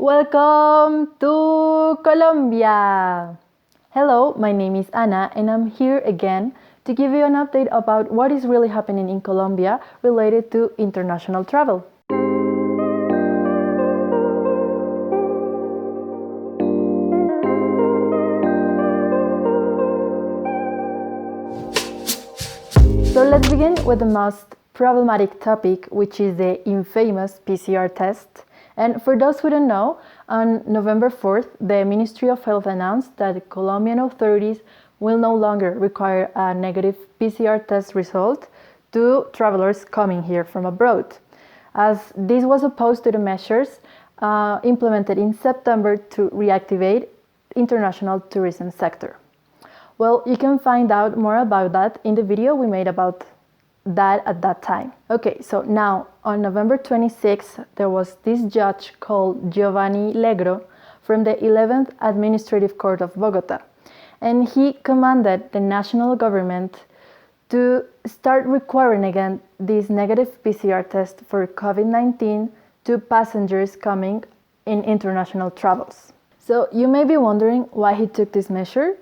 Welcome to Colombia! Hello, my name is Ana and I'm here again to give you an update about what is really happening in Colombia related to international travel. So let's begin with the most problematic topic, which is the infamous PCR test. And for those who don't know, on November 4th, the Ministry of Health announced that the Colombian authorities will no longer require a negative PCR test result to travelers coming here from abroad, as this was opposed to the measures implemented in September to reactivate international tourism sector. Well, you can find out more about that in the video we made about that at that time. Okay, so now on November 26th, there was this judge called Giovanni Legro from the 11th Administrative Court of Bogota, and he commanded the national government to start requiring again this negative PCR test for COVID-19 to passengers coming in international travels. So you may be wondering why he took this measure.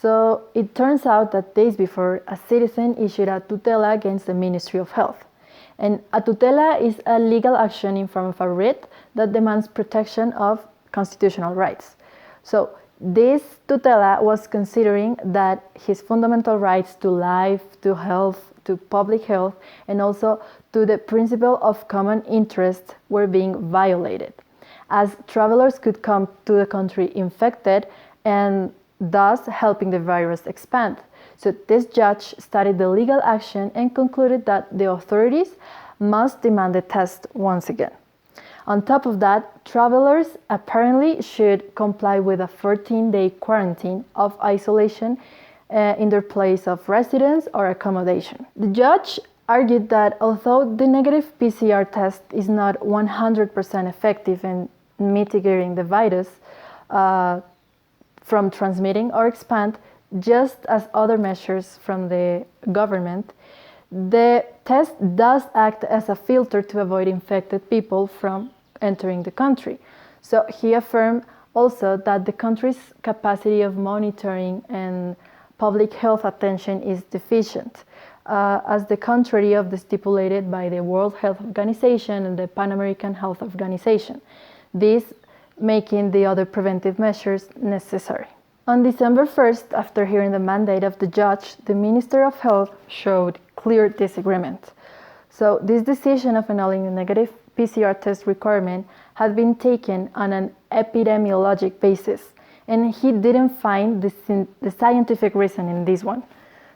So it turns out that days before, a citizen issued a tutela against the Ministry of Health. And a tutela is a legal action in form of a writ that demands protection of constitutional rights. So this tutela was considering that his fundamental rights to life, to health, to public health, and also to the principle of common interest were being violated, as travelers could come to the country infected and thus helping the virus expand. So this judge studied the legal action and concluded that the authorities must demand the test once again. On top of that, travelers apparently should comply with a 14-day quarantine of isolation in their place of residence or accommodation. The judge argued that although the negative PCR test is not 100% effective in mitigating the virus, from transmitting or expand, just as other measures from the government, the test does act as a filter to avoid infected people from entering the country. So he affirmed also that the country's capacity of monitoring and public health attention is deficient, as the contrary of the stipulated by the World Health Organization and the Pan American Health Organization. This making the other preventive measures necessary. On December 1st, after hearing the mandate of the judge, the Minister of Health showed clear disagreement. So this decision of annulling the negative PCR test requirement had been taken on an epidemiologic basis, and he didn't find the scientific reason in this one.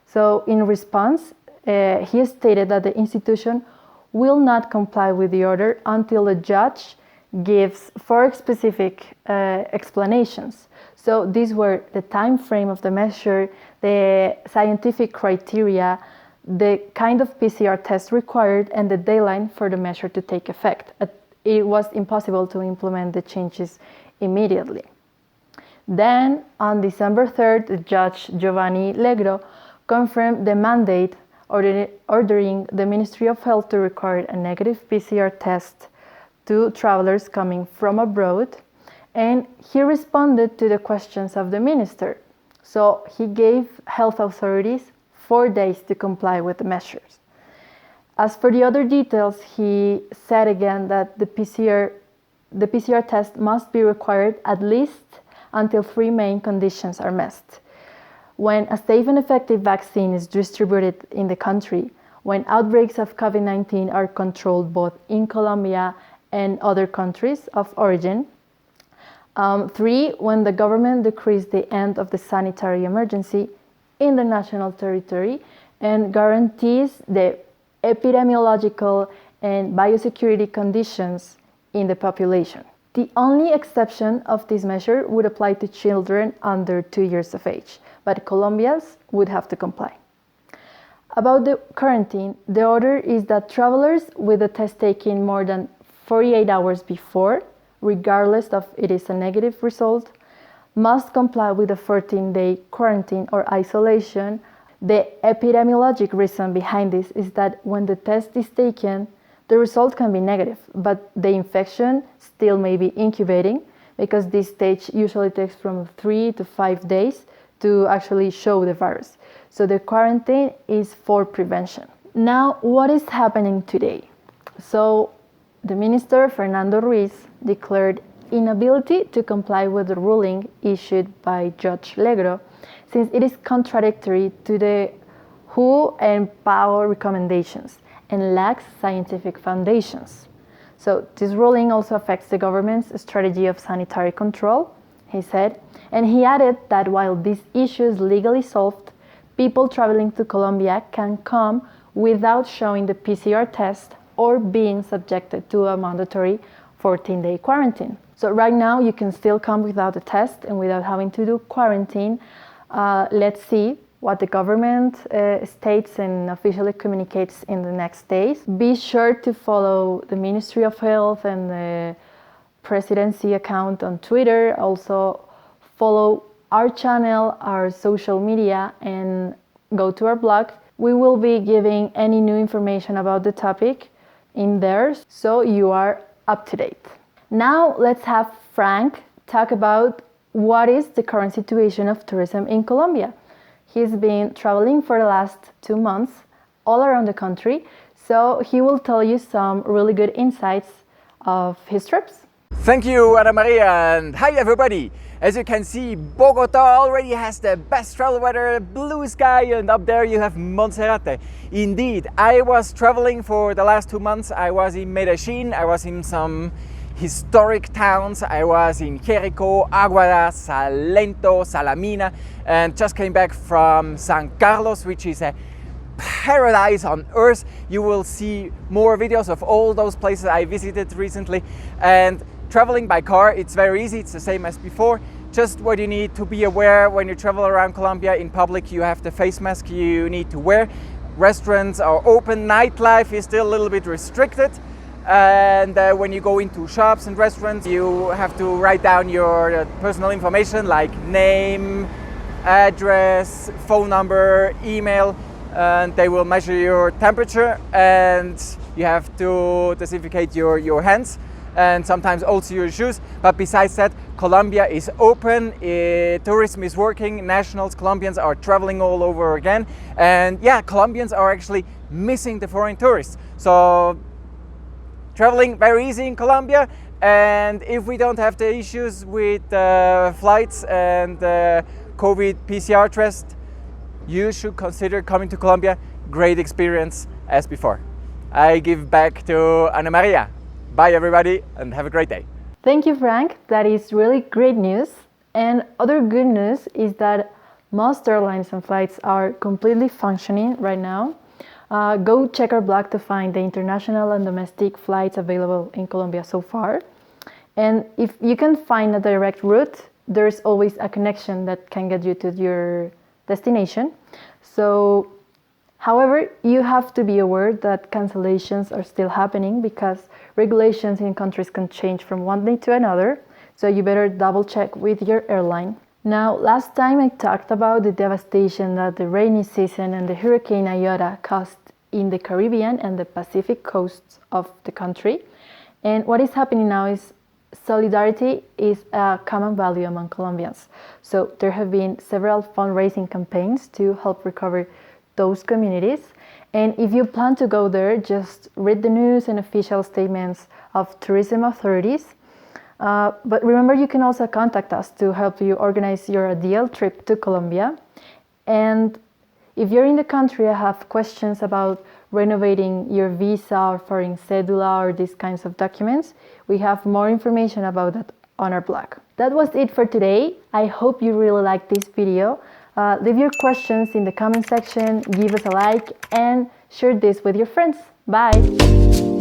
So in response, he stated that the institution will not comply with the order until the judge gives 4 specific explanations. So these were the time frame of the measure, the scientific criteria, the kind of PCR test required, and the deadline for the measure to take effect. It was impossible to implement the changes immediately. Then, on December 3rd, Judge Giovanni Legro confirmed the mandate ordering the Ministry of Health to require a negative PCR test to travelers coming from abroad, and he responded to the questions of the minister. So he gave health authorities 4 days to comply with the measures. As for the other details, he said again that the PCR test must be required at least until 3 main conditions are met: when a safe and effective vaccine is distributed in the country, when outbreaks of COVID-19 are controlled both in Colombia and other countries of origin. 3, when the government decrees the end of the sanitary emergency in the national territory and guarantees the epidemiological and biosecurity conditions in the population. The only exception of this measure would apply to children under 2 years of age, but Colombians would have to comply. About the quarantine, the order is that travelers with a test taken more than 48 hours before, regardless of it is a negative result, must comply with a 14-day quarantine or isolation. The epidemiologic reason behind this is that when the test is taken, the result can be negative, but the infection still may be incubating because this stage usually takes from 3 to 5 days to actually show the virus. So the quarantine is for prevention. Now, what is happening today? So the minister, Fernando Ruiz, declared inability to comply with the ruling issued by Judge Legro, since it is contradictory to the WHO and PAO recommendations and lacks scientific foundations. So this ruling also affects the government's strategy of sanitary control, he said, and he added that while this issue is legally solved, people traveling to Colombia can come without showing the PCR test or being subjected to a mandatory 14-day quarantine. So right now you can still come without a test and without having to do quarantine. Let's see what the government states and officially communicates in the next days. Be sure to follow the Ministry of Health and the Presidency account on Twitter. Also follow our channel, our social media, and go to our blog. We will be giving any new information about the topic in there, so you are up to date. Now let's have Frank talk about what is the current situation of tourism in Colombia. He's been traveling for the last 2 months all around the country, so he will tell you some really good insights of his trips. Thank you, Ana Maria, and hi everybody! As you can see, Bogota already has the best travel weather, blue sky, and up there you have Monserrate. Indeed, I was traveling for the last 2 months. I was in Medellin, I was in some historic towns. I was in Jericho, Aguada, Salento, Salamina, and just came back from San Carlos, which is a paradise on earth. You will see more videos of all those places I visited recently. And traveling by car, it's very easy, it's the same as before. Just what you need to be aware when you travel around Colombia in public, you have the face mask you need to wear. Restaurants are open, nightlife is still a little bit restricted. And when you go into shops and restaurants, you have to write down your personal information like name, address, phone number, email, and they will measure your temperature, and you have to disinfect your hands and sometimes also your shoes. But besides that, Colombia is open, tourism is working, nationals, Colombians are traveling all over again, and yeah, Colombians are actually missing the foreign tourists. So traveling very easy in Colombia, and if we don't have the issues with flights and COVID PCR test, you should consider coming to Colombia. Great experience as before. I give back to Ana Maria. Bye everybody and have a great day. Thank you, Frank. That is really great news. And other good news is that most airlines and flights are completely functioning right now. Go check our blog to find the international and domestic flights available in Colombia so far. And if you can find a direct route, there's always a connection that can get you to your destination. So, however, you have to be aware that cancellations are still happening because regulations in countries can change from one day to another. So you better double check with your airline. Now, last time I talked about the devastation that the rainy season and the Hurricane Iota caused in the Caribbean and the Pacific coasts of the country. And what is happening now is solidarity is a common value among Colombians. So there have been several fundraising campaigns to help recover those communities. And if you plan to go there, just read the news and official statements of tourism authorities. But remember, you can also contact us to help you organize your ideal trip to Colombia. And if you're in the country and have questions about renovating your visa or foreign cedula or these kinds of documents, we have more information about that on our blog. That was it for today. I hope you really liked this video. Leave your questions in the comment section, give us a like, and share this with your friends. Bye!